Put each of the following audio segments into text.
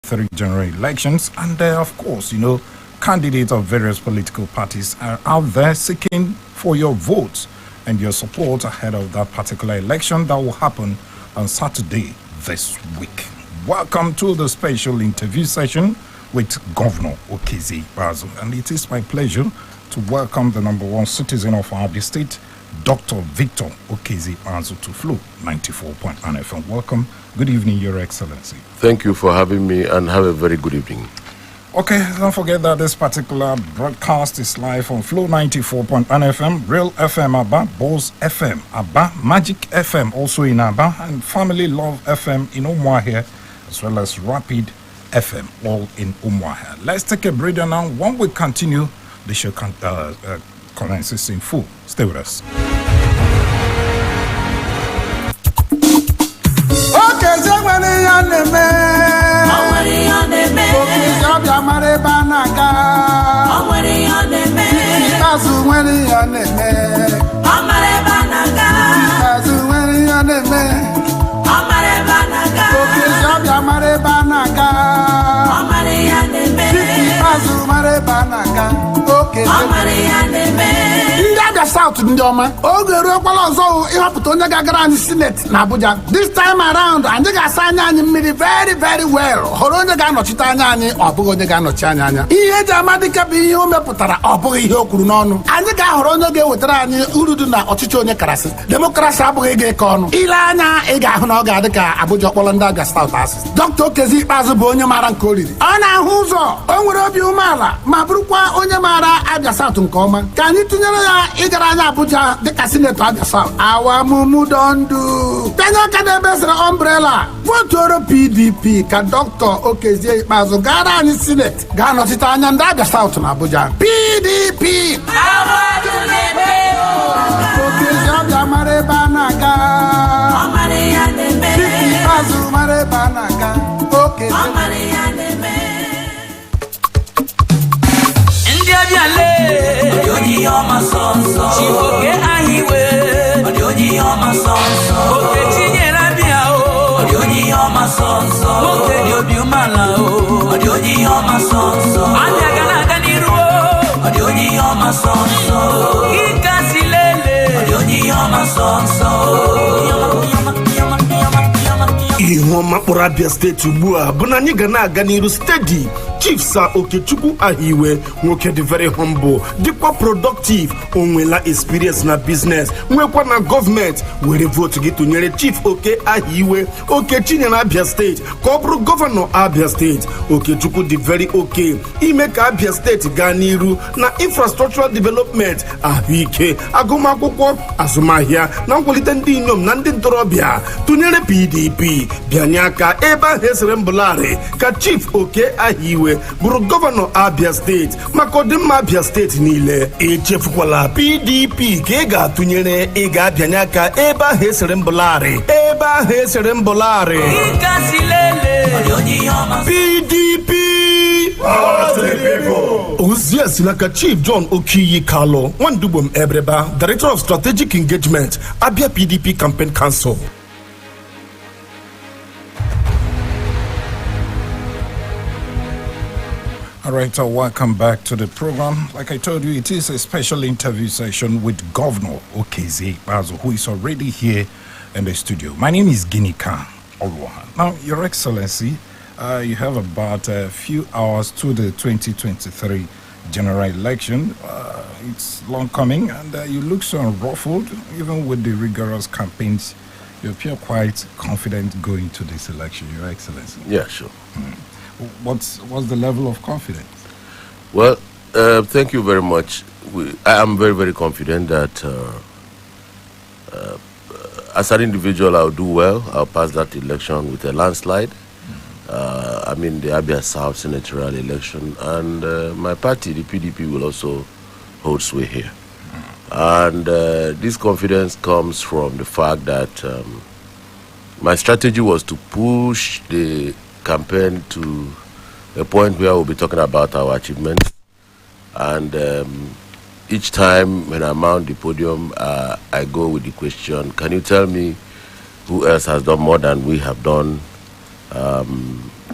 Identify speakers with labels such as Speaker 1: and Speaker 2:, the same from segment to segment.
Speaker 1: 2023 general elections. And of course, candidates of various political parties are out there seeking for your votes and your support ahead of that particular election that will happen on Saturday this week. Welcome to the special interview session with Governor Okezie Ikpeazu. And it is my pleasure to welcome the number one citizen of Abia State, Dr. Victor Okezie Ikpeazu, to Flow 94.1 FM. Welcome. Good evening, Your Excellency.
Speaker 2: Thank you for having me, and have a very good evening.
Speaker 1: Okay, don't forget that this particular broadcast is live on Flow 94.1 FM, Real FM Aba, Bose FM Aba, Magic FM also in Aba, and Family Love FM in Umuahia, as well as Rapid FM, all in Umuahia. Let's take a breather now. When we continue, the show commences in full. Stay with us.
Speaker 3: South Ndioma. Ogero Kwalazo, Ihaputo Nagaran Senate, Nabuja. This time around, and they got Sanyani very, very well. Horonagano Chitanyani, or Bogonegano Chanyana. He had a Madika Biome Putara, or Bogo Kurunon. And the guy Horonaga with Rani, Uruduna, Ochichone Karasi. Democrats Aboge Kon. Ilana, Egahanoga, Abuja Polandaga South Asses. Dr. Okezie Ikpeazu Bonyamaran Koli. Anna Huzo, Ongurobi Umala, Mabrukwa Onyamara, Abia South Nkoma. Can you tell Igarana Abuja, the casino to Abia South? Our Mumu don't do. Tanya Kadebes umbrella. Vote to PDP, ka Dr. Okezie Ikpeazu, Gara and Senate. Gano Titania and Abia South in Abuja. PDP. Okezie Marebanaga. Ikpeazu Marebanaga. Okezie.
Speaker 4: Odioni oma sonso Chifoke ahiwe Odioni oma sonso Oke chinyera bia o Odioni oma sonso Oke diobi umala o Odioni oma sonso Anya gana ganiru o Odioni oma sonso Ika silele Odioni oma sonso
Speaker 5: Ihoma Abia State Ubua Bunani Gana Ganiru steady Chief Sir Okechukwu Ahiwe nwoke dị very humble dịkwa productive onwela experience na business nwekwa na government were vote gị tụnyere Chief Oke Ahiwe Okechinyere Abia State ka ọ bụrụ Governor Abia State. Okechukwu dị very okay ime ka Abia State gaa n'iru na infrastructural development, ahụike, agụmakwụkwọ, azụmahịa na nkwalite ndị inyom na ndị ntorobịa tụnyere PDP bịanye aka ebe ahụ esere mbụlarị ka Chief Oke Ahiwe bụrụ Governor Abia State maka ọdịmma Abia State niile. Echefukwala PDP ka ị ga-atụnyere ị ga-abịanye aka ebe ahụ esere mbụlarị PDP. Ozi Asilaka Chief John Okiyi Kalo Wandubom Ebreba, Director of Strategic Engagement, Abia PDP Campaign Council.
Speaker 1: All right, so welcome back to the program. Like I told you, it is a special interview session with Governor Okezie Ikpeazu, who is already here in the studio. My name is Ginika Oluwaha. Now, Your Excellency, you have about a few hours to the 2023 general election. It's long coming, and you look so unruffled, even with the rigorous campaigns. You appear quite confident going to this election, Your Excellency.
Speaker 2: Yeah, sure.
Speaker 1: What's the level of confidence?
Speaker 2: Well, thank you very much. I am very, very confident that as an individual, I'll do well. I'll pass that election with a landslide. I mean, the Abia South senatorial election. And my party, the PDP, will also hold sway here. And this confidence comes from the fact that my strategy was to push the campaign to a point where we'll be talking about our achievements. And each time when I mount the podium, I go with the question, can you tell me who else has done more than we have done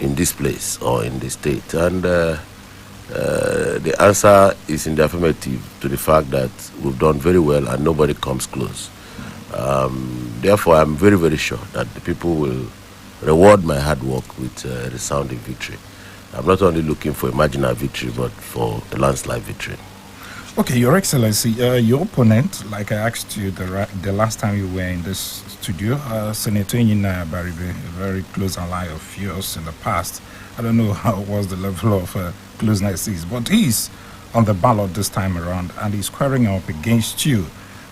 Speaker 2: in this place or in the state? And the answer is in the affirmative to the fact that we've done very well and nobody comes close. Therefore, I'm very, very sure that the people will reward my hard work with a resounding victory. I'm not only looking for a marginal victory, but for a landslide victory.
Speaker 1: Okay, Your Excellency, your opponent, like I asked you the last time you were in this studio, Senator Inyina Baribe, a very close ally of yours in the past. I don't know how was the level of closeness is, but he's on the ballot this time around and he's squaring up against you.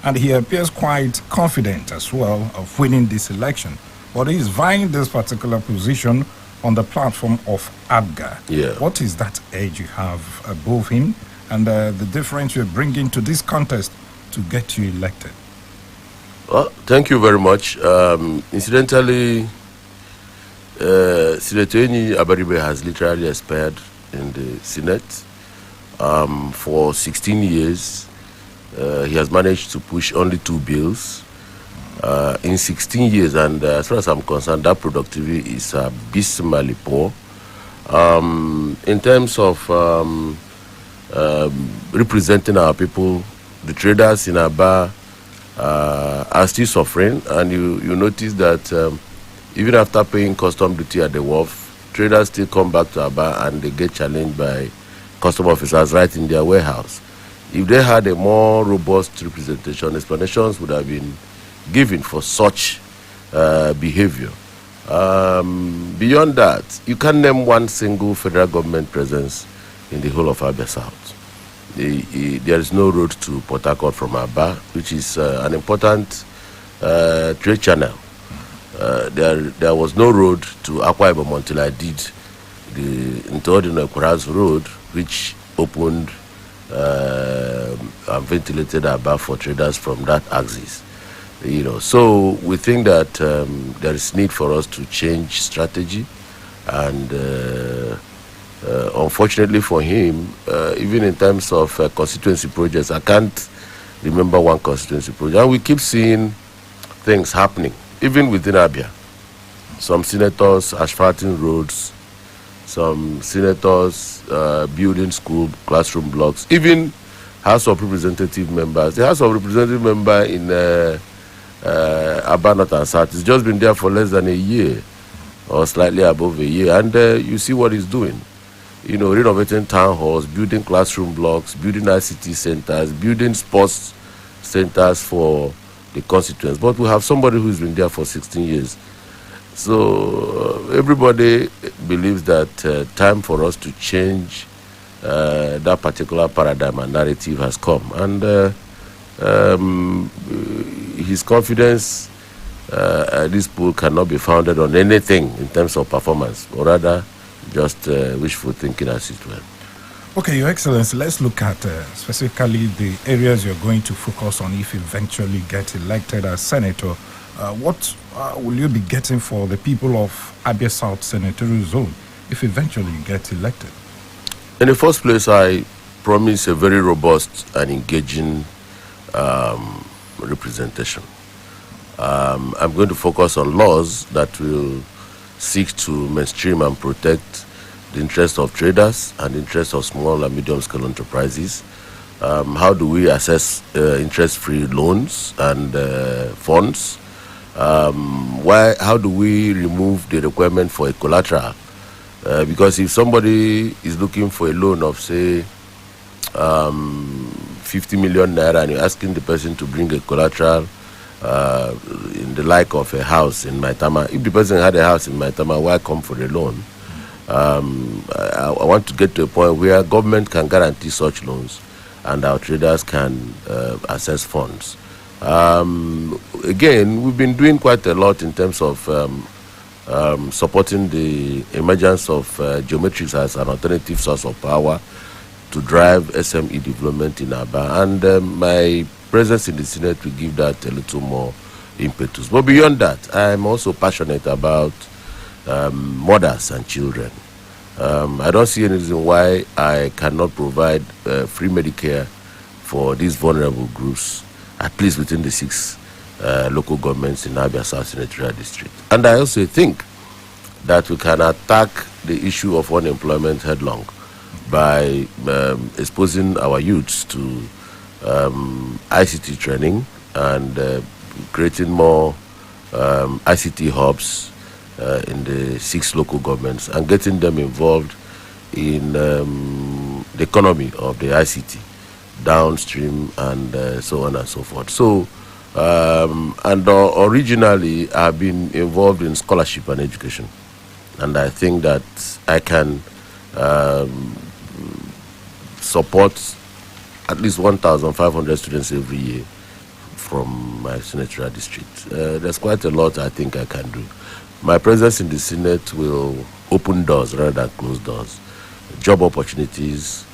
Speaker 1: And he appears quite confident as well of winning this election. But he's vying this particular position on the platform of ABGA.
Speaker 2: Yeah.
Speaker 1: What is that edge you have above him and the difference you're bringing to this contest to get you elected?
Speaker 2: Well, thank you very much. Incidentally, Senator Inyina Baribe has literally expired in the Senate. For 16 years, he has managed to push only 2 bills in 16 years, and as far as I'm concerned, that productivity is abysmally poor. In terms of representing our people, the traders in Aba are still suffering, and you notice that even after paying custom duty at the wharf, traders still come back to Aba and they get challenged by custom officers right in their warehouse. If they had a more robust representation, explanations would have been given for such behavior. Beyond that, you can't name one single federal government presence in the whole of Abia South. There is no road to Port Harcourt from Aba, which is an important trade channel. There was no road to Akwa Ibom until I did the Ntodino Ikpeazu road, which opened and ventilated Aba for traders from that axis. So we think that there is need for us to change strategy, and unfortunately for him, even in terms of constituency projects, I can't remember one constituency project. And we keep seeing things happening, even within Abia. Some senators asphalting roads, some senators building school classroom blocks, even House of Representative members. The House of Representative member in Aba North and South has just been there for less than a year or slightly above a year, and you see what he's doing. Renovating town halls, building classroom blocks, building ICT centers, building sports centers for the constituents. But we have somebody who's been there for 16 years. So everybody believes that time for us to change that particular paradigm and narrative has come. And his confidence at this pool cannot be founded on anything in terms of performance, or rather just wishful thinking as it were.
Speaker 1: Okay, Your Excellency, let's look at specifically the areas you're going to focus on if you eventually get elected as senator. What will you be getting for the people of Abia South Senatorial Zone if eventually you get elected?
Speaker 2: In the first place, I promise a very robust and engaging representation. I'm going to focus on laws that will seek to mainstream and protect the interests of traders and the interests of small and medium-scale enterprises. How do we assess interest-free loans and funds? How do we remove the requirement for a collateral? Because if somebody is looking for a loan of, say, 50 million naira, and you're asking the person to bring a collateral in the like of a house in Maitama, if the person had a house in Maitama, why come for a loan? I want to get to a point where government can guarantee such loans and our traders can access funds. Again, we've been doing quite a lot in terms of supporting the emergence of geometrics as an alternative source of power to drive SME development in Aba, and my presence in the Senate will give that a little more impetus. But beyond that, I'm also passionate about mothers and children. I don't see any reason why I cannot provide free Medicare for these vulnerable groups, at least within the 6 local governments in Abia South Senatorial District. And I also think that we can attack the issue of unemployment headlong by exposing our youths to ICT training and creating more ICT hubs in the 6 local governments and getting them involved in the economy of the ICT, downstream and so on and so forth. So, originally I've been involved in scholarship and education, and I think that I can support at least 1,500 students every year from my senatorial district. There's quite a lot I think I can do. My presence in the Senate will open doors rather than close doors. Job opportunities,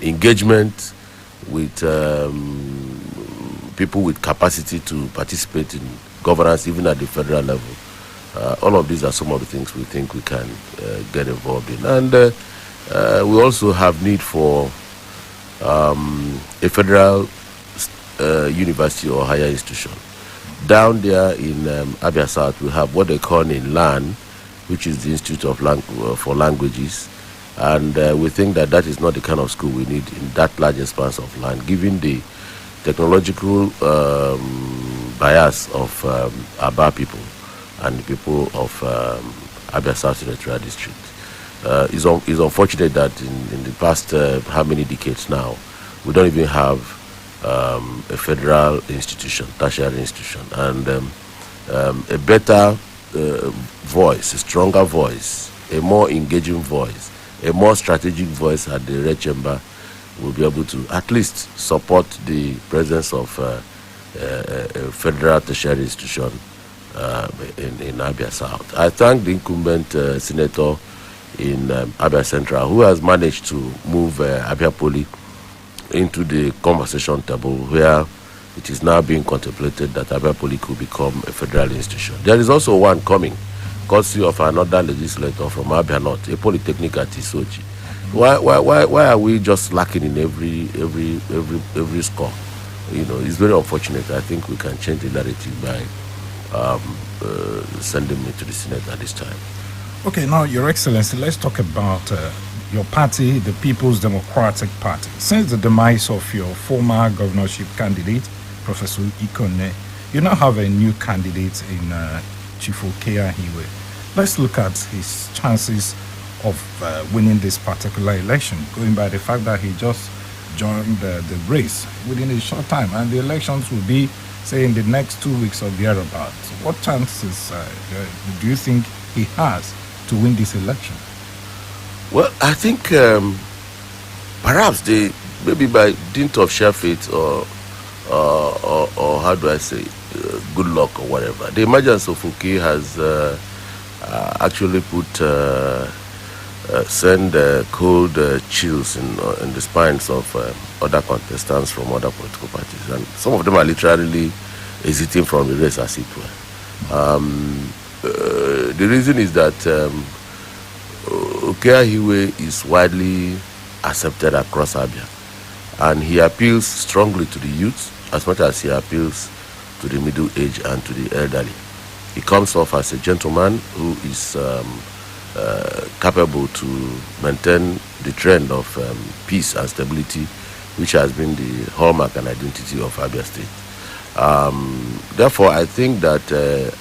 Speaker 2: engagement with people with capacity to participate in governance even at the federal level. All of these are some of the things we think we can get involved in. And we also have need for a federal university or higher institution. Down there in Abia South, we have what they call in LAN, which is the Institute of for Languages. And we think that that is not the kind of school we need in that large expanse of land, given the technological bias of Aba people and the people of Abia South Senatorial District. It's unfortunate that in the past how many decades now, we don't even have a federal institution, tertiary institution, and a better voice, a stronger voice, a more engaging voice, a more strategic voice at the Red Chamber will be able to at least support the presence of a federal tertiary institution in Abia South. I thank the incumbent senator in Abia Central, who has managed to move Abia Poly into the conversation table, where it is now being contemplated that Abia Poly could become a federal institution. There is also one coming, courtesy of another legislator from Abia North, a polytechnic at Isoji. Why are we just lacking in every score? You know, it's very unfortunate. I think we can change the narrative by sending me to the Senate at this time.
Speaker 1: Okay, now, Your Excellency, let's talk about your party, the People's Democratic Party. Since the demise of your former governorship candidate, Professor Ikone, you now have a new candidate in Chief Okezie Ikpeazu. Let's look at his chances of winning this particular election, going by the fact that he just joined the race within a short time, and the elections will be, say, in the next 2 weeks or thereabouts. What chances do you think he has to win this election?
Speaker 2: Well, I think perhaps maybe by dint of sheer fate or how do I say, good luck or whatever, the emergence of Okezie has actually send cold chills in the spines of other contestants from other political parties, and some of them are literally exiting from the race, as it were. The reason is that Okezie Ikpeazu is widely accepted across Abia, and he appeals strongly to the youth as much as he appeals to the middle age and to the elderly. He comes off as a gentleman who is capable to maintain the trend of peace and stability, which has been the hallmark and identity of Abia State. Therefore, I think that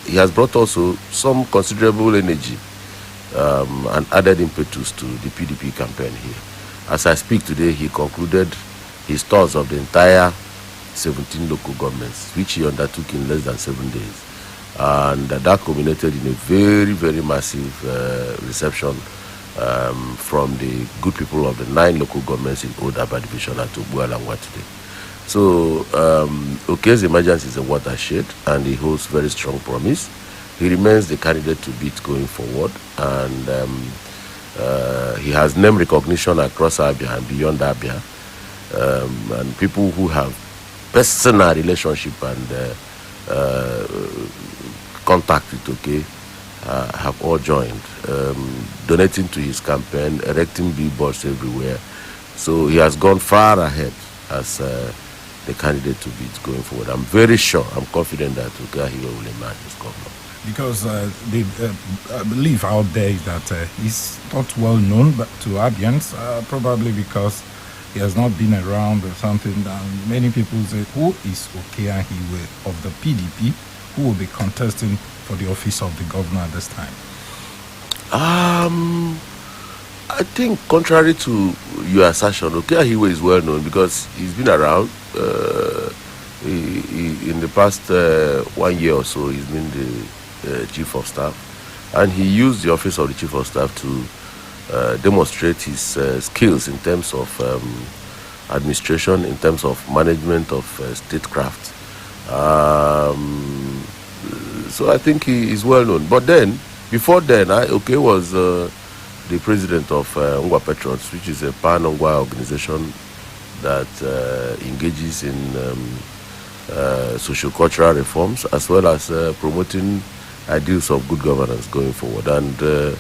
Speaker 2: he has brought also some considerable energy and added impetus to the PDP campaign here. As I speak today, he concluded his tours of the entire 17 local governments, which he undertook in less than 7 days. And that culminated in a very, very massive reception from the good people of the 9 local governments in Old Aba Division at Obualangwa today. So Okezie's emergence is a watershed, and he holds very strong promise. He remains the candidate to beat going forward, and he has name recognition across Abia and beyond Abia, and people who have personal relationship and contact with Okezie have all joined, donating to his campaign, erecting billboards everywhere. So he has gone far ahead as the candidate to beat going forward. I'm very sure, I'm confident that Okezie will emerge as governor.
Speaker 1: because the belief out there is that he's not well known but to Abians, probably because he has not been around or something. Many people say, who is Okezie Ikpeazu of the PDP, who will be contesting for the office of the governor at this time?
Speaker 2: I think, contrary to your assertion, Okezie Ikpeazu is well known because he's been around. In the past 1 year or so, he's been the chief of staff, and he used the office of the chief of staff to demonstrate his skills in terms of administration, in terms of management of statecraft. So I think he is well known. But then, before then, Okezie was the president of Ngwa Patriots, which is a pan-Ngwa organization that engages in socio-cultural reforms as well as promoting ideals of good governance going forward. And the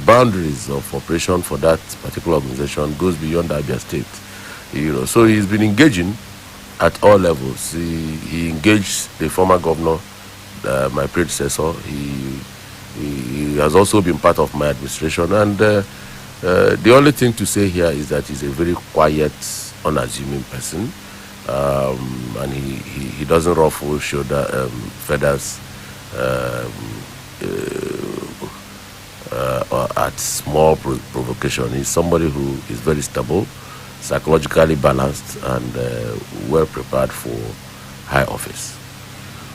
Speaker 2: boundaries of operation for that particular organization goes beyond Abia State. So he's been engaging at all levels. He engaged the former governor, my predecessor. He has also been part of my administration, and the only thing to say here is that he's a very quiet, unassuming person, and he doesn't ruffle feathers at small provocation. He's somebody who is very stable, psychologically balanced, and well prepared for high office.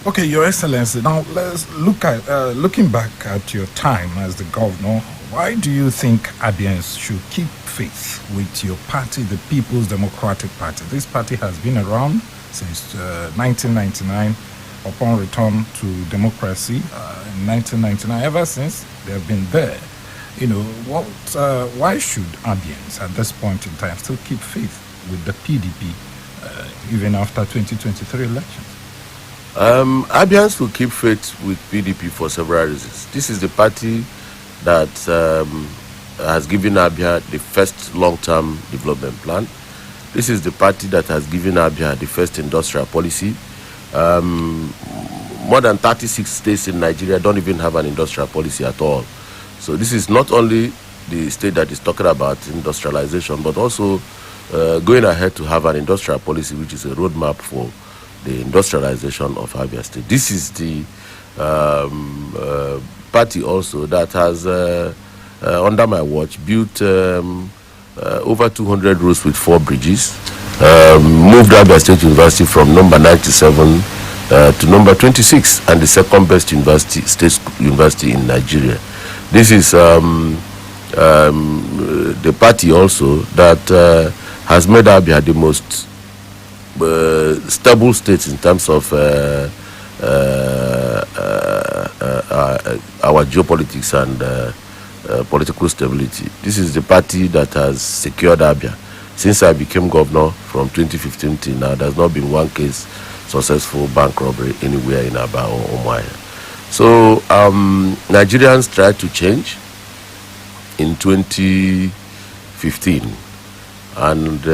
Speaker 1: Okay, Your Excellency, now let's look at looking back at your time as the governor. Why do you think Abians should keep faith with your party, the People's Democratic Party? This party has been around since 1999, upon return to democracy in 1999. Ever since, they have been there. Why should Abians at this point in time still keep faith with the PDP even after 2023 elections?
Speaker 2: Abians will keep faith with PDP for several reasons. This is the party that has given Abia the first long-term development plan. This is the party that has given Abia the first industrial policy. More than 36 states in Nigeria don't even have an industrial policy at all. So this is not only the state that is talking about industrialization, but also going ahead to have an industrial policy, which is a roadmap for the industrialization of Abia State. This is the party also that has, under my watch, built over 200 roads with 4 bridges, moved Abia State University from number 97 to number 26, and the second best state university in Nigeria. This is the party also that has made Abia the most stable states in terms of our geopolitics and political stability. This is the party that has secured Abia. Since I became governor from 2015 till now, there's not been one case successful bank robbery anywhere in Aba or Umuahia. So Nigerians tried to change in 2015, and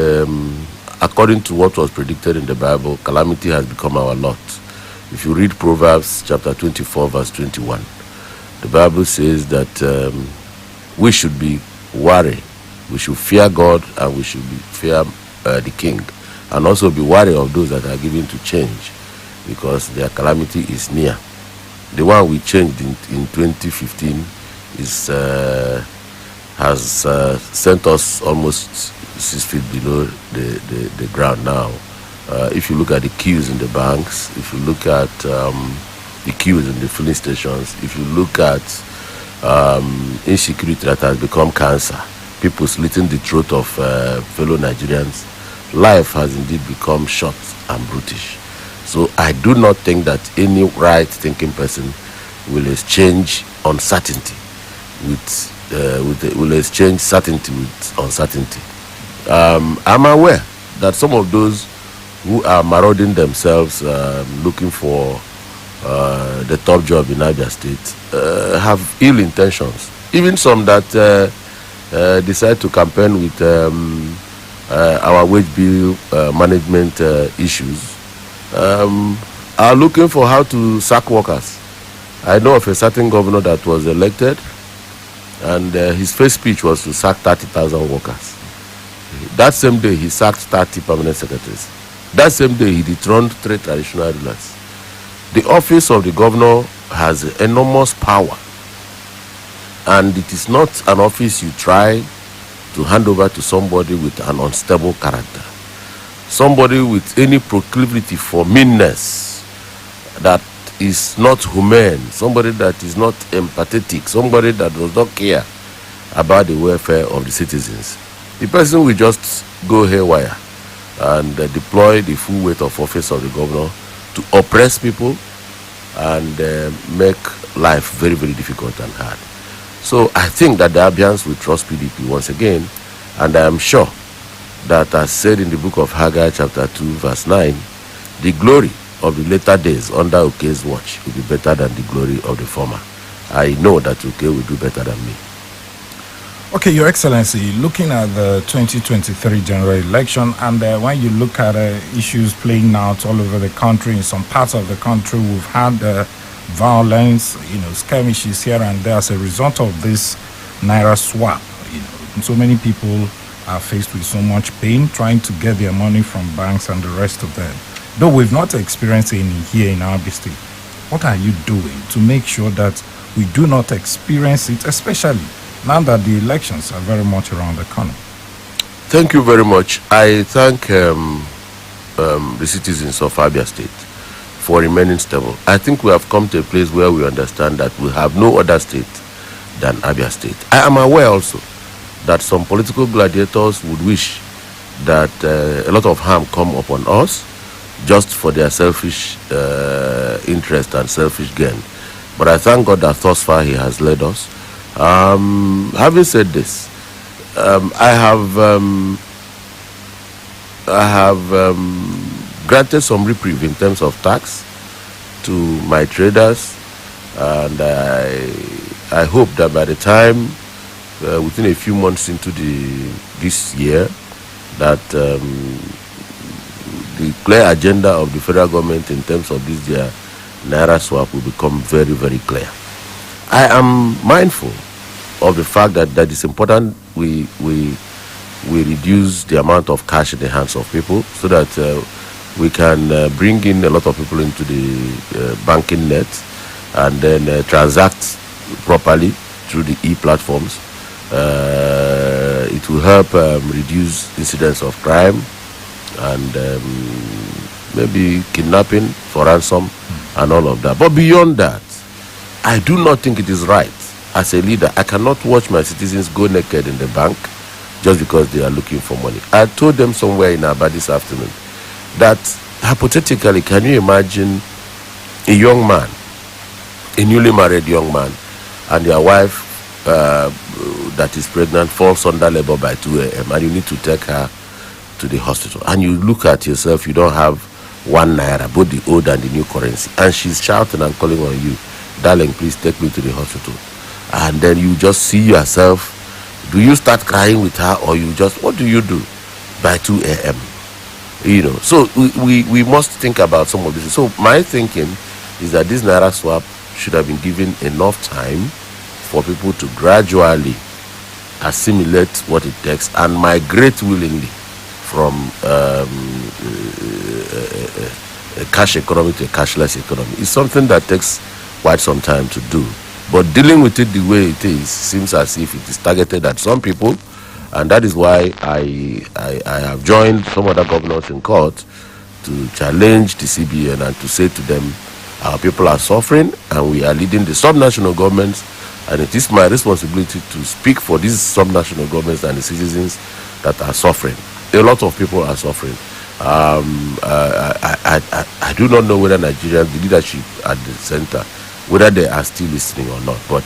Speaker 2: according to what was predicted in the Bible, calamity has become our lot. If you read Proverbs chapter 24, verse 21, the Bible says that we should be wary. We should fear God, and we should fear the king, and also be wary of those that are given to change, because their calamity is near. The one we changed in 2015 has sent us almost 6 feet below the ground now. If you look at the queues in the banks, if you look at the queues in the filling stations, if you look at insecurity that has become cancer, people slitting the throat of fellow Nigerians, life has indeed become short and brutish. So I do not think that any right-thinking person will exchange uncertainty will exchange certainty with uncertainty. I'm aware that some of those who are marauding themselves, looking for the top job in Abia State, have ill intentions. Even some that decide to campaign with our wage bill management issues. are looking for how to sack workers. I know of a certain governor that was elected, and his first speech was to sack 30,000 workers. That same day, he sacked 30 permanent secretaries. That same day, he dethroned 3 traditional rulers. The office of the governor has enormous power, and it is not an office you try to hand over to somebody with an unstable character, somebody with any proclivity for meanness, that is not humane, somebody that is not empathetic, somebody that does not care about the welfare of the citizens. The person will just go haywire and deploy the full weight of office of the governor to oppress people and make life very, very difficult and hard. So I think that the Abians will trust PDP once again, and I am sure that, as said in the book of Haggai chapter 2 verse 9, the glory of the later days under Oke's watch will be better than the glory of the former. I know that Oke will do better than me.
Speaker 1: Okay, Your Excellency, looking at the 2023 general election, and when you look at issues playing out all over the country, in some parts of the country, we've had violence, skirmishes here and there as a result of this Naira swap. So many people are faced with so much pain trying to get their money from banks and the rest of them. Though we've not experienced any here in our state, what are you doing to make sure that we do not experience it, especially now that the elections are very much around the corner?
Speaker 2: Thank you very much. I thank the citizens of Abia State for remaining stable. I think we have come to a place where we understand that we have no other state than Abia State. I am aware also that some political gladiators would wish that a lot of harm come upon us just for their selfish interest and selfish gain. But I thank God that thus far He has led us. Having said this, I have granted some reprieve in terms of tax to my traders, and I hope that by the time within a few months into this year, that the clear agenda of the federal government in terms of this year Naira swap will become very, very clear. I am mindful of the fact that it's important we reduce the amount of cash in the hands of people so that we can bring in a lot of people into the banking net and then transact properly through the e-platforms. It will help reduce incidents of crime and maybe kidnapping for ransom and all of that. But beyond that, I do not think it is right as a leader. I cannot watch my citizens go naked in the bank just because they are looking for money. I told them somewhere in Aba this afternoon that hypothetically, can you imagine a young man, a newly married young man, and their wife that is pregnant falls under labor by 2 a.m. and you need to take her to the hospital, and you look at yourself, you don't have 1 naira, both the old and the new currency, and she's shouting and calling on you, darling, please take me to the hospital. And then you just see yourself, do you start crying with her, or you just, what do you do by 2 a.m.? So we must think about some of this. So my thinking is that this Naira swap should have been given enough time for people to gradually assimilate what it takes and migrate willingly from a cash economy to a cashless economy. It's something that takes quite some time to do. But dealing with it the way it is seems as if it is targeted at some people, and that is why I have joined some other governors in court to challenge the CBN and to say to them, our people are suffering and we are leading the subnational governments, and it is my responsibility to speak for these subnational governments and the citizens that are suffering. A lot of people are suffering. I do not know whether Nigeria, the leadership at the center, whether they are still listening or not, but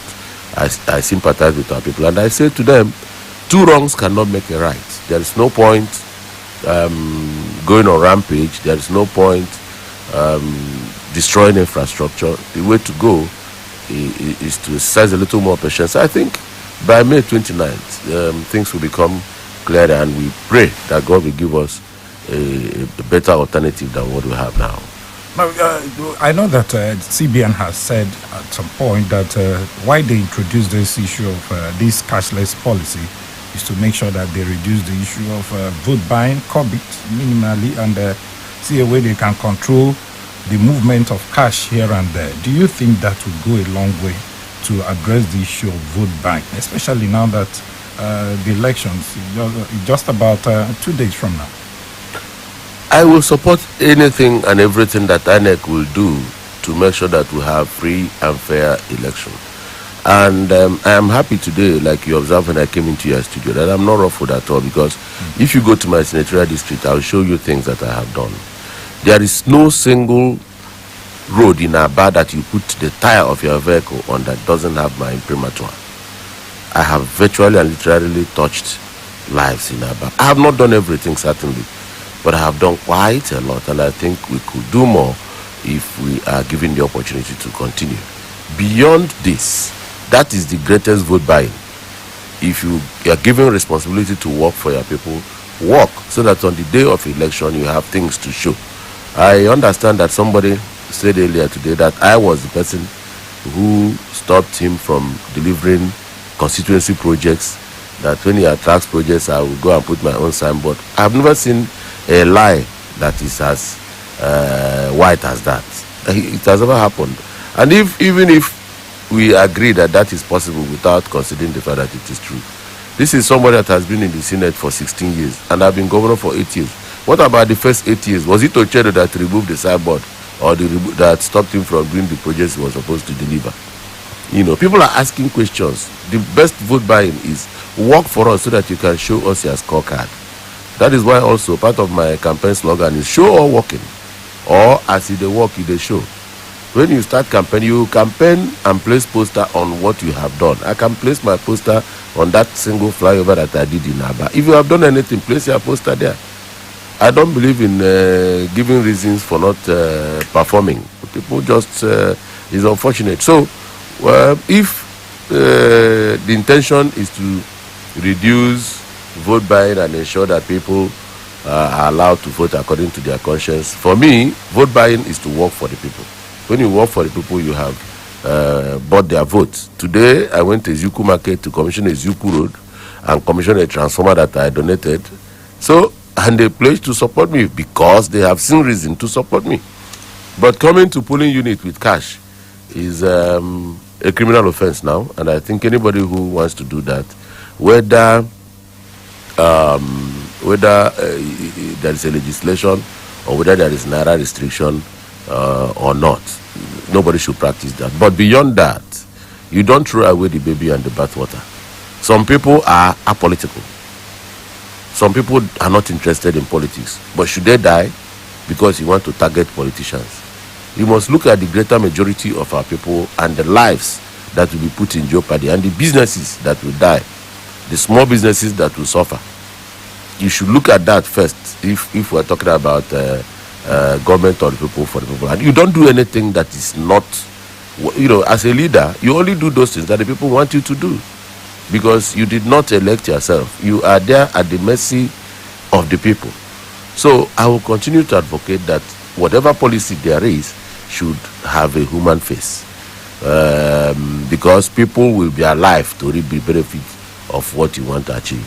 Speaker 2: I sympathize with our people, and I say to them, 2 wrongs cannot make a right. There is no point going on rampage. There is no point destroying infrastructure. The way to go is to exercise a little more patience. I think by May 29th, things will become clearer, and we pray that God will give us a better alternative than what we have now.
Speaker 1: Now, I know that CBN has said at some point that why they introduced this issue of this cashless policy is to make sure that they reduce the issue of vote buying, curb it minimally, and see a way they can control the movement of cash here and there. Do you think that will go a long way to address the issue of vote buying, especially now that the elections is just about 2 days from now?
Speaker 2: I will support anything and everything that INEC will do to make sure that we have free and fair election. And I am happy today, like you observed when I came into your studio, that I'm not ruffled at all, because if you go to my senatorial district, I'll show you things that I have done. There is no single road in Aba that you put the tire of your vehicle on that doesn't have my imprimatur. I have virtually and literally touched lives in Aba. I have not done everything, certainly, but I have done quite a lot, and I think we could do more if we are given the opportunity to continue. Beyond this, that is the greatest vote buying. If you are given responsibility to work for your people, work so that on the day of election you have things to show. I understand that somebody said earlier today that I was the person who stopped him from delivering constituency projects, that when he attracts projects I will go and put my own signboard. I have never seen a lie that is as white as that. It has never happened. And even if we agree that that is possible without considering the fact that it is true, this is somebody that has been in the Senate for 16 years and I've been governor for 8 years. What about the first 8 years? Was it Ochedo that removed the signboard, or that stopped him from doing the projects he was supposed to deliver? You know, people are asking questions. The best vote buying is work for us so that you can show us your scorecard. That is why also part of my campaign slogan is show or working, or as you work, you show. When you start campaign, you campaign and place poster on what you have done. I can place my poster on that single flyover that I did in Aba. If you have done anything, place your poster there. I don't believe in giving reasons for not performing. People just, is unfortunate. So, if the intention is to reduce vote buying and ensure that people are allowed to vote according to their conscience, for me, vote buying is to work for the people. When you work for the people, you have bought their votes. Today, I went to Ezuku Market to commission a Ezuku Road and commission a transformer that I donated. So, and they pledged to support me because they have seen reason to support me. But coming to polling unit with cash is a criminal offense now, and I think anybody who wants to do that, whether there is a legislation or whether there is Naira restriction or not, nobody should practice that. But beyond that, you don't throw away the baby and the bathwater. Some people are apolitical. Some people are not interested in politics. But should they die because you want to target politicians? You must look at the greater majority of our people and the lives that will be put in jeopardy and the businesses that will die, the small businesses that will suffer. You should look at that first if we're talking about government or the people for the people. And you don't do anything that is not, you know, as a leader, you only do those things that the people want you to do, because you did not elect yourself. You are there at the mercy of the people. So I will continue to advocate that whatever policy there is should have a human face, because people will be alive to reap the benefit of what you want to achieve.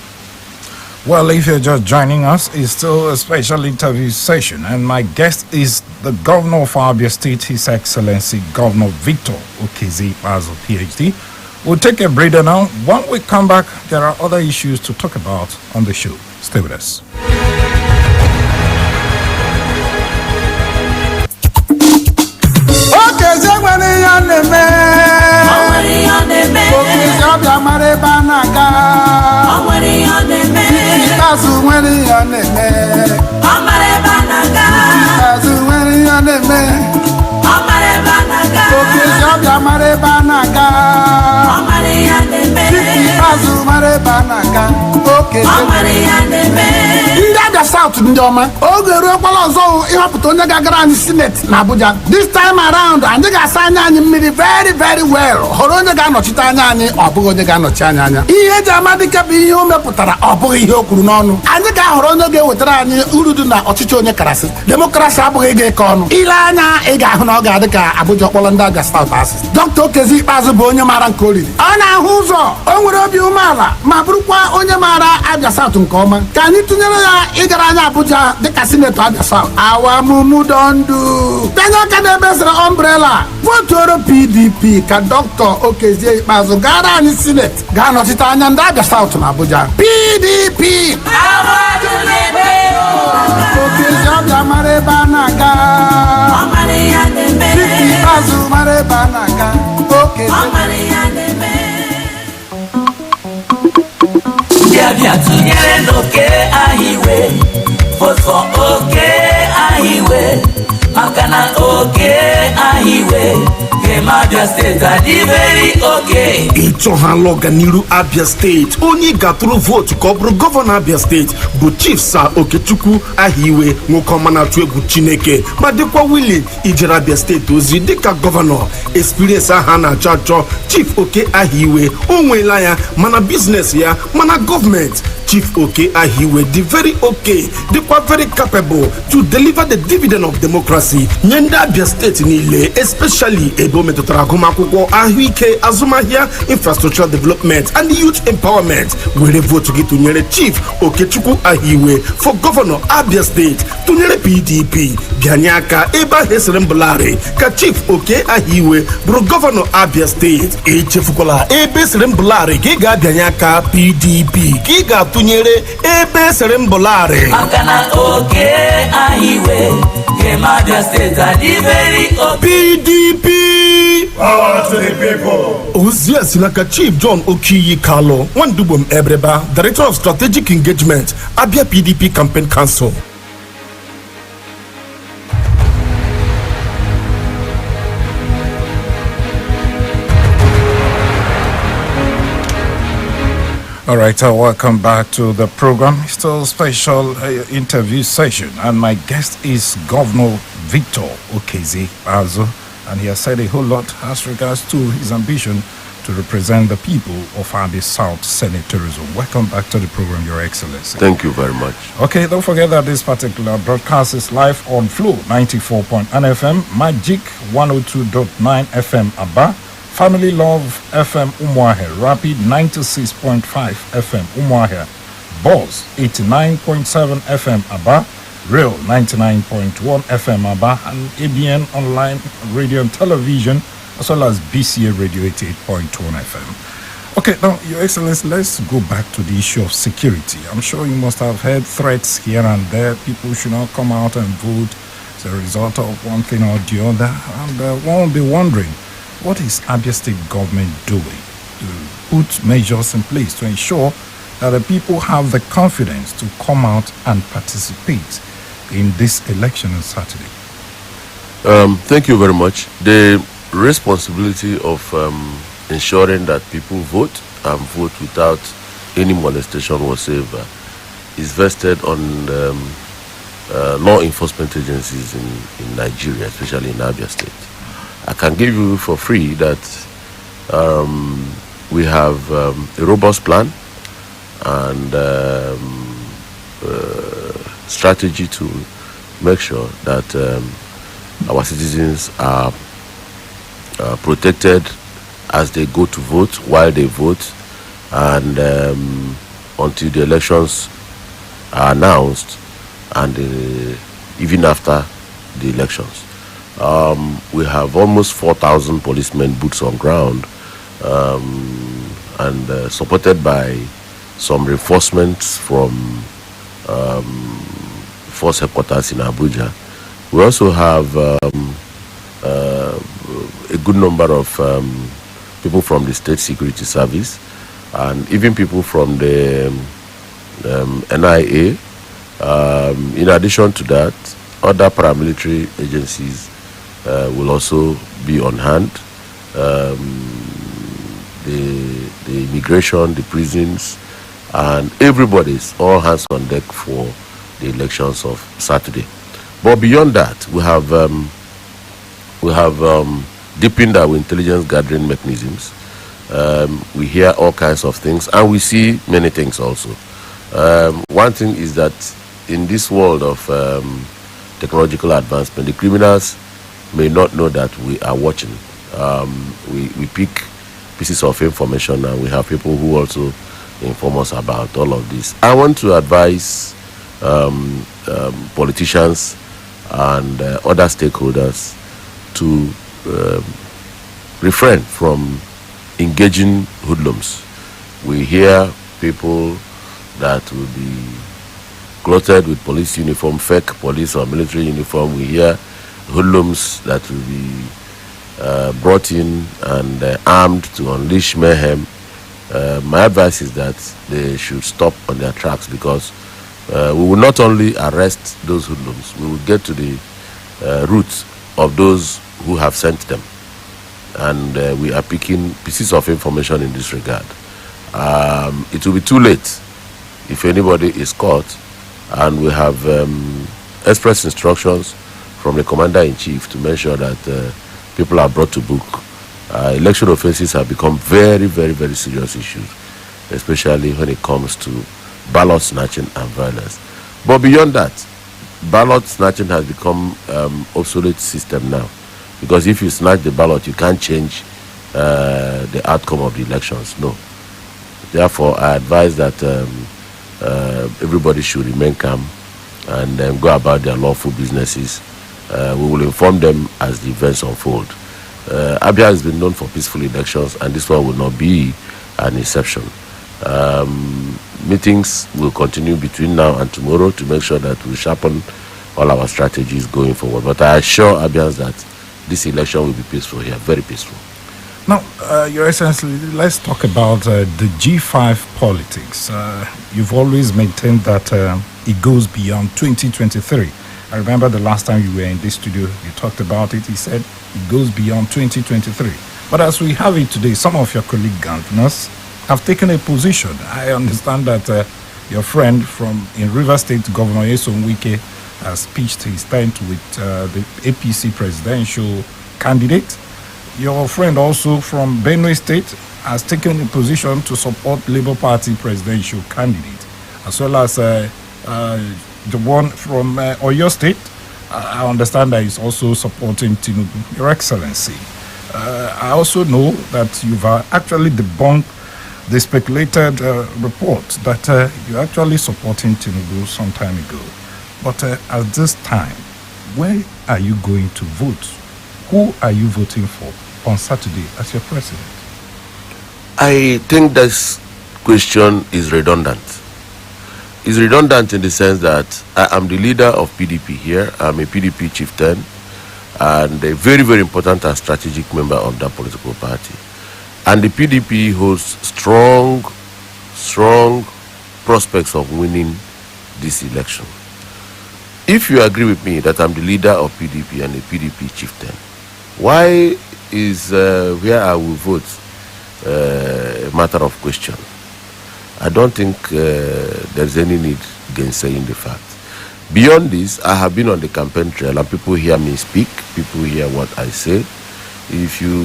Speaker 1: Well, if you're just joining us, it's still a special interview session, and my guest is the Governor of Abia State, His Excellency Governor Victor Okezie Ikpeazu, PhD. We'll take a breather now. When we come back, there are other issues to talk about on the show. Stay with us.
Speaker 3: Okay. Abia South ndị ọma oge eruokwala ọzọ ịhọpụta onye ga-agara anyị sineti na Abuja. This time around anyị ga-asa anya anyị mmiri very very well họrọ onye ga-anọchite anya anyị ọ bụghị onye ga-anọchi anya ihe eji ama dịka bụ ihe o mepụtara ọ bụghị ihe o kwuru n'ọnụ. Anyị ga-ahọrọ onye ga-ewetara anyị uru dị na ọchịchị onye karasị. Demokrasi abụghị ịga ịkọ ọnụ. Ile anya ị ga-ahụ na ọ ga-adị ka Abuja ọkpọrọ ndị Abia South asị. Dr. Okezie Ikpeazu bụ onye maara nke oriri, ọ na-ahụ ụzọ, o nwere obi umeala ma bụrụkwa onye maara Abia South nke ọma. Ka anyị tụnyere ya ịgara anya Abuja dịka sinetọ Abia South. Awamumudondu tenye aka n'ebe sere umbrella votuoro PDP ka Dr. Okezie Ikpeazu gara anyị sineti ga-anọchite anya ndị Abia South na Abuja. PDP Okezie ọbịa mara ebe a na-aga, Ikpeazu mara ebe a na-aga.
Speaker 4: Abia tụnyere n'oke ahiwe vote for oke ahiwe maka na oke ahiwe game Abia steeti adị very okay.
Speaker 5: ịchọhala ọganiru Abia steeti onye ga-atụrụ vootu ka ọ bụrụ gọvanọ Abia steeti bụ Chief Sir Okechukwu Ahiwe, nwoke ọma na-atụ egwu Chineke ma dịkwa willing ijere Abia steeti ozi dịka gọvanọ. Experience aha na-achọ achọ Chief Oke Ahiwe o nweela ya mana biznes ya mana gọọmenti. Chief Oke Ahiwe dị very okay, dịkwa very capable to deliver the dividend of democracy nye ndị Abia steeti niile, especially ebe o metụtara agụmakwụkwọ, ahụike, azụmahịa, infrastructural development and youth empowerment. Were votu gị tụnyere Chief Okechukwu Ahiwe for Governor Abia steeti, tụnyere PDP bịanye aka ebe ahụ esere mbụlarị ka Chief Oke Ahiwe bụrụ gọvanọ Abia steeti. Echefukwala ebe esere mbụlarị ka ị ga-abịanye aka PDP ka ị ga-atụnyere ebe esere mbụlarị
Speaker 4: maka na oke ahiwe game Abia steeti adị very okay.
Speaker 5: PDP.
Speaker 6: Power to the people.
Speaker 5: Ozi a si n'aka Chief John Okiyi Ikpeazu, Nwandubom Ebreba, Director of Strategic Engagement, Abia PDP Campaign Council.
Speaker 1: All right, welcome back to the program. Still special interview session, and my guest is Governor Victor Okezie Ikpeazu, and he has said a whole lot as regards to his ambition to represent the people of Abia South Senatorial Zone. Welcome back to the program, Your Excellency.
Speaker 2: Thank you very much.
Speaker 1: Okay, don't forget that this particular broadcast is live on Flow 94.9 FM, Magic 102.9 FM Aba, Family Love FM Umuahia, Rapid 96.5 FM Umuahia, Buzz 89.7 FM Aba, Real 99.1 FM Aba, and ABN Online Radio and Television, as well as BCA Radio 88.1 FM. Okay, now, Your Excellency, let's go back to the issue of security. I'm sure you must have heard threats here and there. People should not come out and vote as a result of one thing or the other. And one will be wondering, what is Abia State government doing to put measures in place to ensure that the people have the confidence to come out and participate in this election on Saturday?
Speaker 2: Thank you very much. The responsibility of ensuring that people vote and vote without any molestation whatsoever is vested on law enforcement agencies in Nigeria, especially in Abia State. I can give you for free that we have a robust plan and strategy to make sure that our citizens are protected as they go to vote, while they vote, and until the elections are announced, and even after the elections. We have almost 4,000 policemen boots on ground, and supported by some reinforcements from force headquarters in Abuja. We also have a good number of people from the State Security Service, and even people from the NIA. In addition to that, other paramilitary agencies will also be on hand. The immigration, the prisons, and everybody's all hands on deck for the elections of Saturday. But beyond that, we have deepened our intelligence gathering mechanisms. We hear all kinds of things, and we see many things also. One thing is that in this world of technological advancement, the criminals may not know that we are watching. We pick pieces of information, and we have people who also inform us about all of this. I want to advise politicians and other stakeholders to refrain from engaging hoodlums. We hear people that will be clothed with police uniform, fake police or military uniform. We hear hoodlums that will be brought in and armed to unleash mayhem. My advice is that they should stop on their tracks, because we will not only arrest those hoodlums, we will get to the roots of those who have sent them. And we are picking pieces of information in this regard. It will be too late if anybody is caught, and we have express instructions from the commander-in-chief to make sure that people are brought to book. Election offenses have become very, very, very serious issues, especially when it comes to ballot snatching and violence. But beyond that, ballot snatching has become obsolete system now, because if you snatch the ballot, you can't change the outcome of the elections. No. Therefore, I advise that everybody should remain calm and go about their lawful businesses. We will inform them as the events unfold. Abia has been known for peaceful elections, and this one will not be an exception. Meetings will continue between now and tomorrow to make sure that we sharpen all our strategies going forward. But I assure Abians that this election will be peaceful here, very peaceful.
Speaker 1: Now, Your Excellency, let's talk about the G5 politics. You've always maintained that it goes beyond 2023. I remember the last time you were in this studio, you talked about it. You said it goes beyond 2023. But as we have it today, some of your colleague governors have taken a position. I understand that your friend in River State, Governor Nyesom Wike, has pitched his tent with the APC presidential candidate. Your friend also from Benue State has taken a position to support Labour Party presidential candidate, as well as the one from Oyo State. I understand that he's also supporting Tinubu. Your Excellency, I also know that you've actually debunked the speculated report that you're actually supporting Tinubu some time ago. But at this time, where are you going to vote? Who are you voting for on Saturday as your president?
Speaker 2: I think this question is redundant. It's redundant in the sense that I am the leader of PDP here. I'm a PDP chieftain and a very, very important and strategic member of that political party. And the PDP holds strong prospects of winning this election. If you agree with me that I'm the leader of PDP and a PDP chieftain, why is where I will vote a matter of question? I don't think there's any need gainsaying the fact. Beyond this, I have been on the campaign trail and people hear me speak, people hear what I say. If you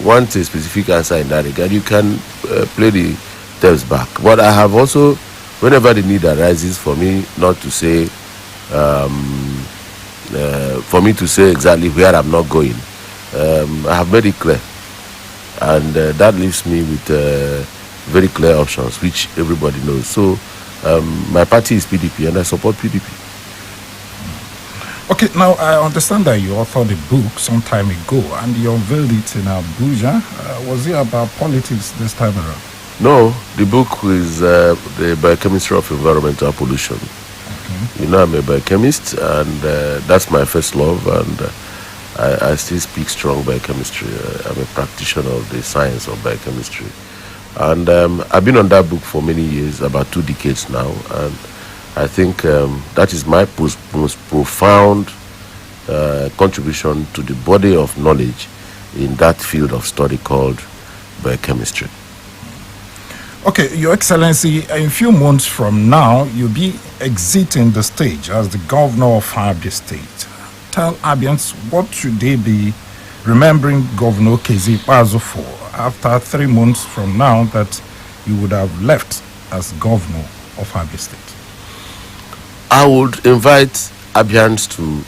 Speaker 2: want a specific answer in that regard, you can play the tapes back. But I have also, whenever the need arises for me not to say, for me to say exactly where I'm not going, I have made it clear. And that leaves me with very clear options, which everybody knows. So my party is PDP and I support PDP.
Speaker 1: Okay, now I understand that you authored a book some time ago and you unveiled it in Abuja. Was it about politics this time around?
Speaker 2: No, the book is the Biochemistry of Environmental Pollution. Okay. You know, I'm a biochemist and that's my first love, and I still speak strong biochemistry. I'm a practitioner of the science of biochemistry. And I've been on that book for many years, about 2 decades now, and I think that is my most profound contribution to the body of knowledge in that field of study called biochemistry.
Speaker 1: Okay, Your Excellency, in a few months from now, you'll be exiting the stage as the governor of Abia State. Tell Abians, what should they be remembering Governor Okezie Ikpeazu for after 3 months from now that you would have left as governor of Abia State?
Speaker 2: I would invite Abians to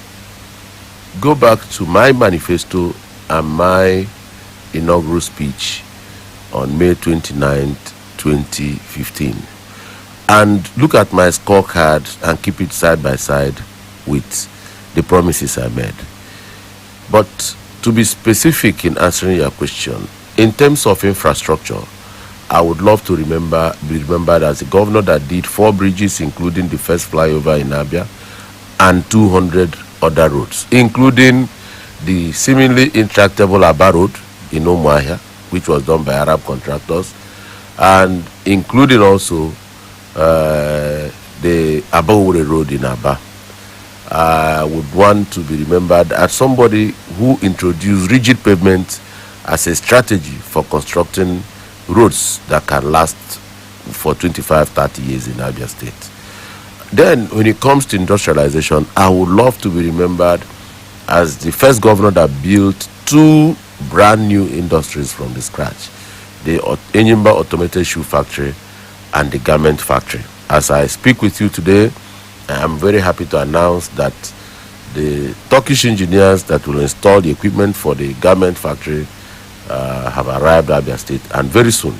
Speaker 2: go back to my manifesto and my inaugural speech on May 29th, 2015, and look at my scorecard and keep it side by side with the promises I made. But to be specific in answering your question, in terms of infrastructure, I would love to be remembered as a governor that did 4 bridges, including the first flyover in Abia, and 200 other roads, including the seemingly intractable Aba Road in Umuahia, which was done by Arab contractors, and including also the Abawure Road in Aba. I would want to be remembered as somebody who introduced rigid pavement as a strategy for constructing roads that can last for 25-30 years in Abia State. Then, when it comes to industrialization, I would love to be remembered as the first governor that built 2 brand new industries from the scratch: the Enyimba Automated Shoe Factory and the Garment Factory. As I speak with you today, I am very happy to announce that the Turkish engineers that will install the equipment for the Garment Factory have arrived at Abia State, and very soon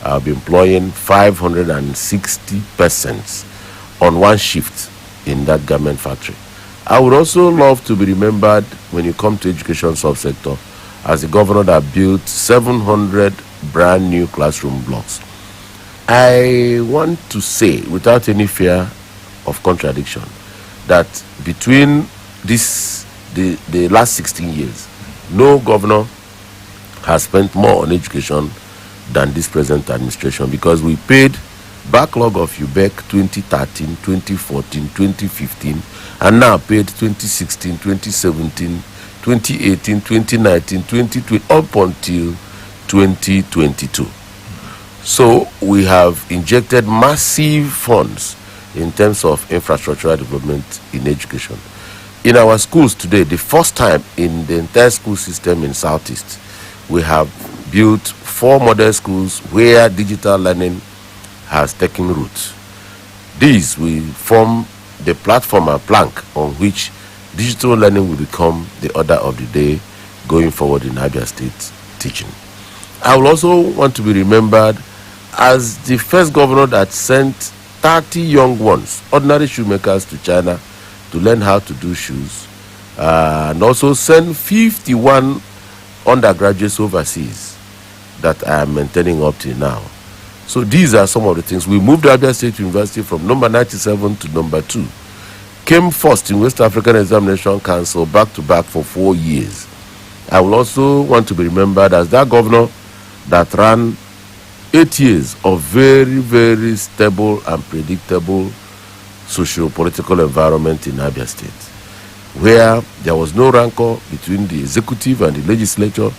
Speaker 2: I'll be employing 560 persons on 1 shift in that Garment Factory. I would also love to be remembered when you come to education subsector as the governor that built 700 brand new classroom blocks. I want to say, without any fear of contradiction, that between the last 16 years, no governor has spent more on education than this present administration, because we paid backlog of UBEC 2013, 2014, 2015, and now paid 2016, 2017, 2018, 2019, 2020, up until 2022. So we have injected massive funds in terms of infrastructural development in education. In our schools today, the first time in the entire school system in Southeast, we have built 4 model schools where digital learning has taken root. These will form the platform and plank on which digital learning will become the order of the day going forward in Abia State teaching. I will also want to be remembered as the first governor that sent 30 young ones, ordinary shoemakers, to China to learn how to do shoes, and also sent 51 undergraduates overseas that I am maintaining up till now. So these are some of the things. We moved Abia State University from number 97 to number 2. Came first in West African Examination Council back to back for 4 years. I will also want to be remembered as that governor that ran 8 years of very, very stable and predictable socio-political environment in Abia State, where there was no rancor between the executive and the legislature,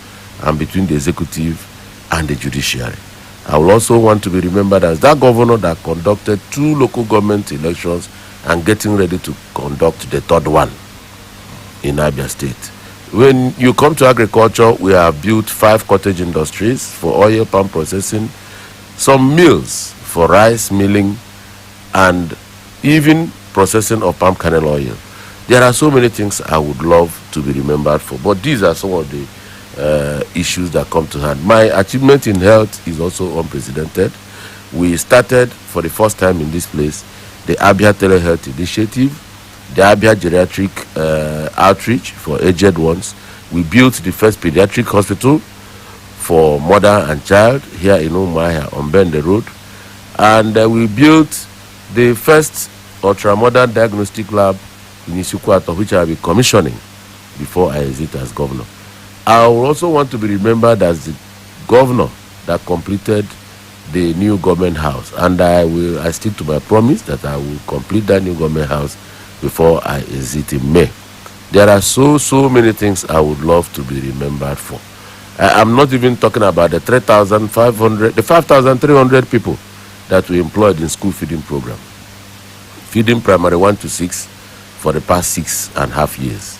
Speaker 2: and between the executive and the judiciary. I will also want to be remembered as that governor that conducted 2 local government elections and getting ready to conduct the 3rd one in Abia State. When you come to agriculture, we have built 5 cottage industries for oil palm processing, some mills for rice milling, and even processing of palm kernel oil. There are so many things I would love to be remembered for, but these are some of the issues that come to hand. My achievement in health is also unprecedented. We started for the first time in this place the Abia Telehealth Initiative, the Abia Geriatric Outreach for aged ones. We built the first pediatric hospital for mother and child here in Umuahia on Bende Road, and we built the first ultra-modern diagnostic lab in Isukwato, which I will be commissioning before I exit as governor. I will also want to be remembered as the governor that completed the new government house, and I stick to my promise that I will complete that new government house before I exit in May. There are so many things I would love to be remembered for. I'm not even talking about the 3,500, the 5,300 people that we employed in school feeding program. Feeding primary 1 to 6 for the past 6.5 years.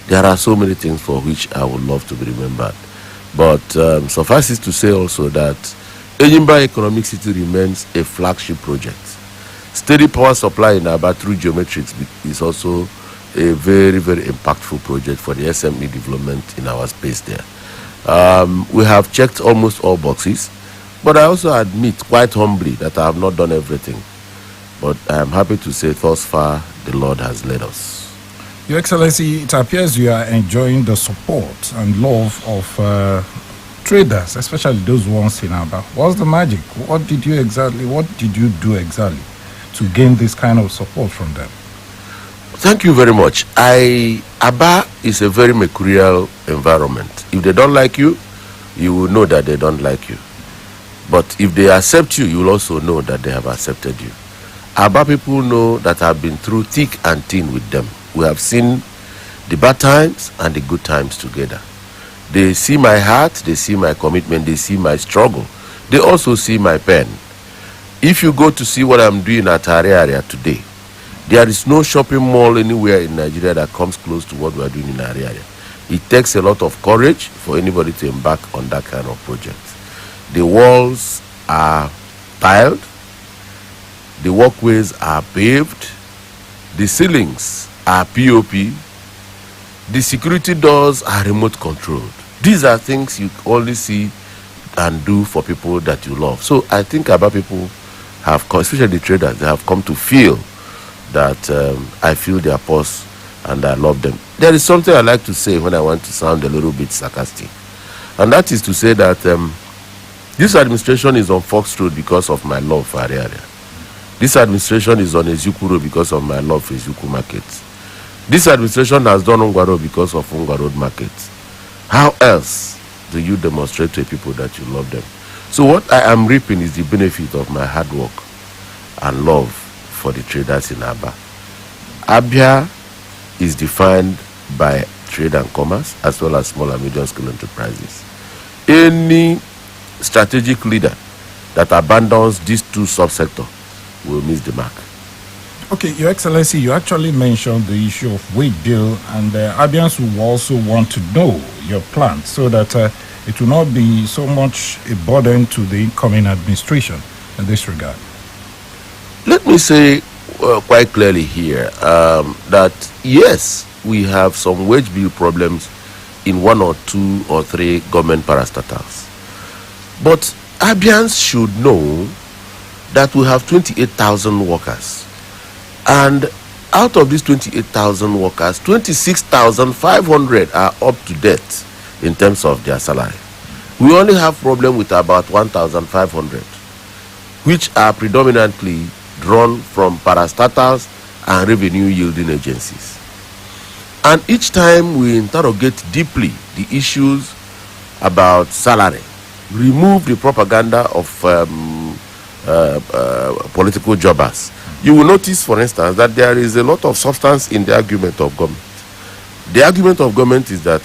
Speaker 2: There are so many things for which I would love to be remembered. But suffice it to say also that Enyimba Economic City remains a flagship project. Steady power supply in Aba through geometrics is also a very, very impactful project for the SME development in our space there. We have checked almost all boxes, but I also admit quite humbly that I have not done everything. But I am happy to say thus far the Lord has led us.
Speaker 1: Your Excellency, it appears you are enjoying the support and love of traders, especially those ones in Aba. What's the magic? What did you do exactly to gain this kind of support from them?
Speaker 2: Thank you very much. Aba is a very mercurial environment. If they don't like you, you will know that they don't like you. But if they accept you, you will also know that they have accepted you. Aba people know that I've been through thick and thin with them. We have seen the bad times and the good times together. They see my heart, they see my commitment, they see my struggle. They also see my pen. If you go to see what I'm doing at area today, there is no shopping mall anywhere in Nigeria that comes close to what we are doing in area. It takes a lot of courage for anybody to embark on that kind of project. The walls are tiled, the walkways are paved, the ceilings are POP, the security doors are remote controlled. These are things you only see and do for people that you love. So I think Aba people have come, especially the traders, they have come to feel that I feel their pulse and I love them. There is something I like to say when I want to sound a little bit sarcastic, and that is to say that this administration is on Fox Road because of my love for area. This administration is on Ezuku Road because of my love for Ezuku Market. This administration has done Ongwa Road because of Ongwa Road Market. How else do you demonstrate to people that you love them? So what I am reaping is the benefit of my hard work and love for the traders in Aba. Abia is defined by trade and commerce as well as small and medium scale enterprises. Any strategic leader that abandons these two subsectors will miss the mark.
Speaker 1: Okay, Your Excellency, you actually mentioned the issue of wage bill, and Abians will also want to know your plan so that it will not be so much a burden to the incoming administration in this regard.
Speaker 2: Let me say quite clearly here that yes, we have some wage bill problems in 1 or 2 or 3 government parastatals. But Abians should know that we have 28,000 workers. And out of these 28,000 workers, 26,500 are up to date in terms of their salary. We only have problem with about 1,500, which are predominantly drawn from parastatals and revenue yielding agencies. And each time we interrogate deeply the issues about salary, remove the propaganda of political jobbers, you will notice, for instance, that there is a lot of substance in the argument of government. The argument of government is that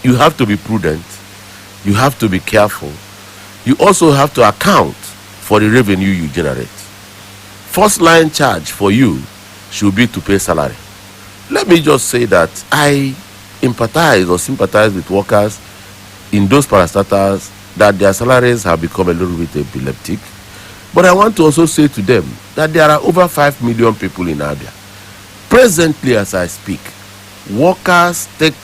Speaker 2: you have to be prudent, you have to be careful, you also have to account for the revenue you generate. First line charge for you should be to pay salary. Let me just say that I empathize or sympathize with workers in those parastatals that their salaries have become a little bit epileptic. But I want to also say to them that there are over 5 million people in Abia. Presently, as I speak, workers take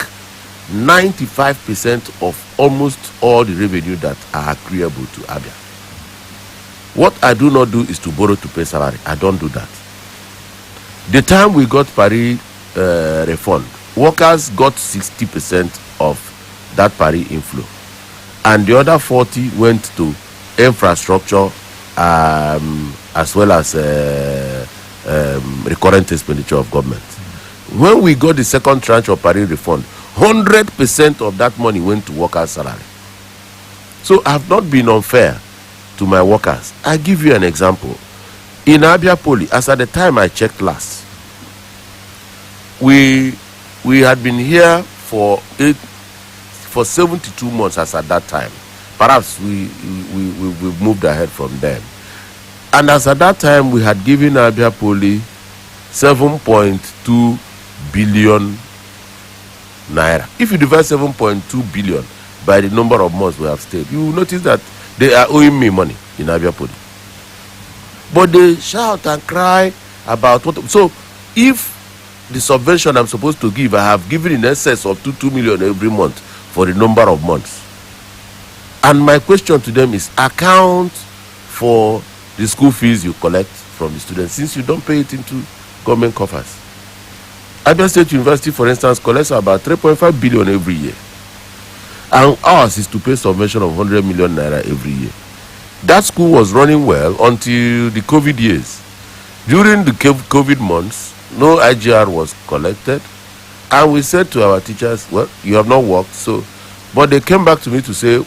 Speaker 2: 95% of almost all the revenue that are agreeable to Abia. What I do not do is to borrow to pay salary. I don't do that. The time we got Paris refund, workers got 60% of that Paris inflow, and the other 40 went to infrastructure as well as recurrent expenditure of government. When we got the second tranche of Paris refund, 100% of that money went to workers' salary. So I have not been unfair to my workers. I give you an example. In Abia Poly, as at the time I checked last, we had been here for for 72 months as at that time. Perhaps we moved ahead from then. And as at that time, we had given Abia Poly 7.2 billion naira. If you divide 7.2 billion by the number of months we have stayed, you will notice that they are owing me money in Abia Poly. But they shout and cry about what. So if the subvention I'm supposed to give, I have given in excess of 2 million every month for the number of months. And my question to them is, account for the school fees you collect from the students, since you don't pay it into government coffers. Abia State University, for instance, collects about 3.5 billion every year. And ours is to pay subvention of 100 million naira every year. That school was running well until the COVID years. During the COVID months, no IGR was collected. And we said to our teachers, well, you have not worked. But they came back to me to say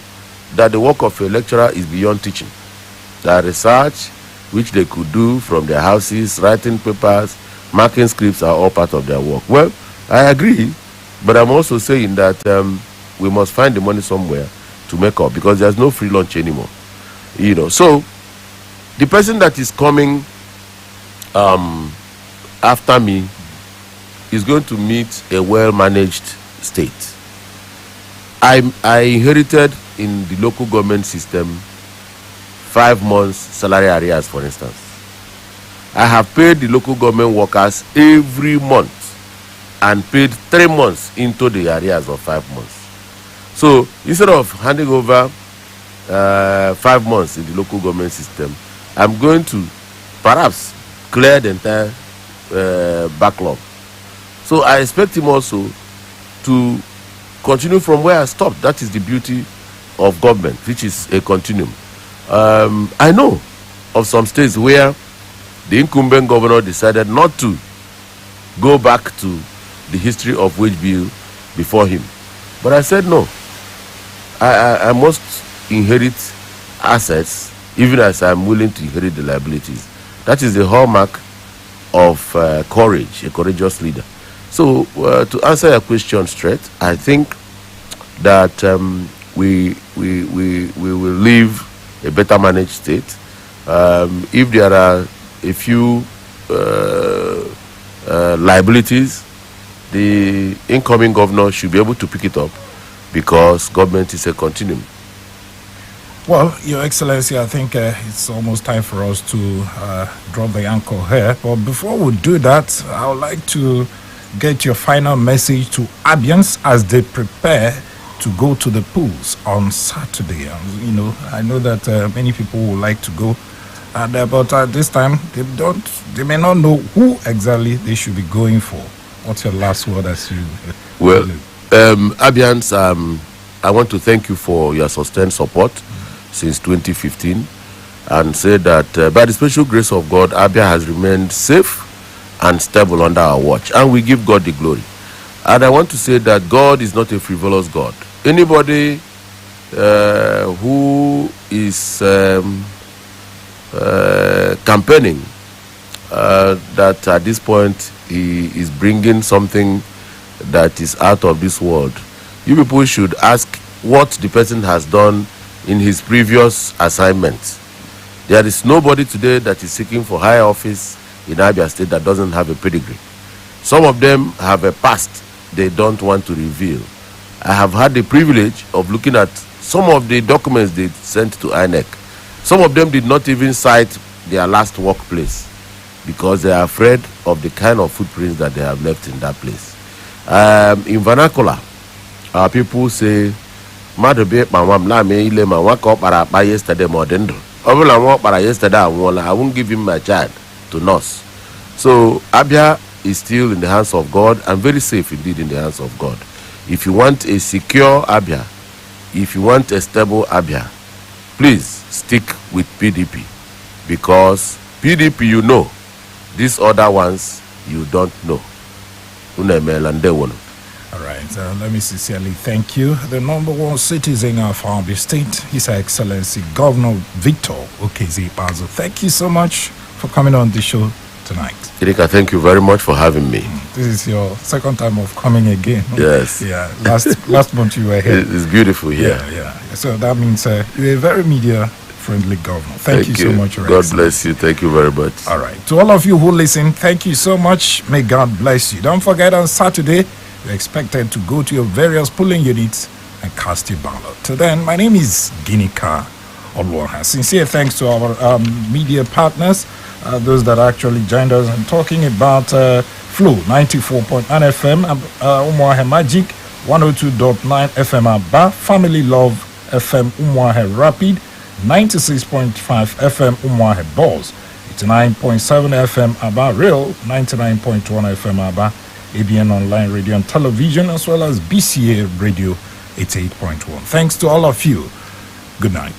Speaker 2: that the work of a lecturer is beyond teaching. That research, which they could do from their houses, writing papers, marking scripts are all part of their work. Well, I agree, but I'm also saying that we must find the money somewhere to make up, because there's no free lunch anymore. So the person that is coming after me is going to meet a well-managed state. I inherited in the local government system 5 months salary arrears, for instance. I have paid the local government workers every month and paid 3 months into the arrears of 5 months. So instead of handing over 5 months in the local government system, I'm going to perhaps clear the entire backlog. So I expect him also to continue from where I stopped. That is the beauty of government, which is a continuum. I know of some states where the incumbent governor decided not to go back to the history of wage bill before him. But I said no. I must inherit assets, even as I'm willing to inherit the liabilities. That is the hallmark of courage, a courageous leader. So to answer your question straight, I think that we will leave a better managed state. If there are a few liabilities, the incoming governor should be able to pick it up, because government is a continuum.
Speaker 1: Well, Your Excellency, I think it's almost time for us to drop the anchor here. But before we do that, I would like to get your final message to Abians as they prepare to go to the pools on Saturday. I know that many people would like to go, but at this time they may not know who exactly they should be going for. What's your last word as you?
Speaker 2: Well, Abians, I want to thank you for your sustained support since 2015, and say that by the special grace of God, Abia has remained safe and stable under our watch, and we give God the glory. And I want to say that God is not a frivolous God. Anybody who is campaigning that at this point he is bringing something that is out of this world, you people should ask what the person has done in his previous assignments. There is nobody today that is seeking for higher office in Abia State that doesn't have a pedigree. Some of them have a past they don't want to reveal. I have had the privilege of looking at some of the documents they sent to INEC. Some of them did not even cite their last workplace because they are afraid of the kind of footprints that they have left in that place. In vernacular, our people say, yesterday I won't give him my child to nurse. So Abia is still in the hands of God, and very safe indeed in the hands of God. If you want a secure Abia, if you want a stable Abia, please stick with PDP, because PDP you know, these other ones you don't know.
Speaker 1: All right, let me sincerely thank you. The number one citizen of Abia State, His Excellency Governor Victor Okezie Ikpeazu. Thank you so much for coming on the show tonight.
Speaker 2: Irika, thank you very much for having me.
Speaker 1: This is your second time of coming again.
Speaker 2: Yes.
Speaker 1: Yeah. Last month you were here.
Speaker 2: It's beautiful here.
Speaker 1: Yeah. So that means you're a very media-friendly governor. Thank you so much, Your
Speaker 2: God
Speaker 1: Excellency.
Speaker 2: bless you. Thank you very much.
Speaker 1: All right. To all of you who listen, thank you so much. May God bless you. Don't forget, on Saturday, you're expected to go to your various polling units and cast your ballot. Till then, my name is Ginika Oluoha. Sincere thanks to our media partners, those that actually joined us in talking about Flow 94.9 FM, Umuahe Magic 102.9 FM Aba, Family Love FM Umuahe Rapid, 96.5 FM Umuahe Balls, 89.7 FM Aba Real, 99.1 FM Aba, ABN Online Radio and Television, as well as BCA Radio 88.1. Thanks to all of you. Good night.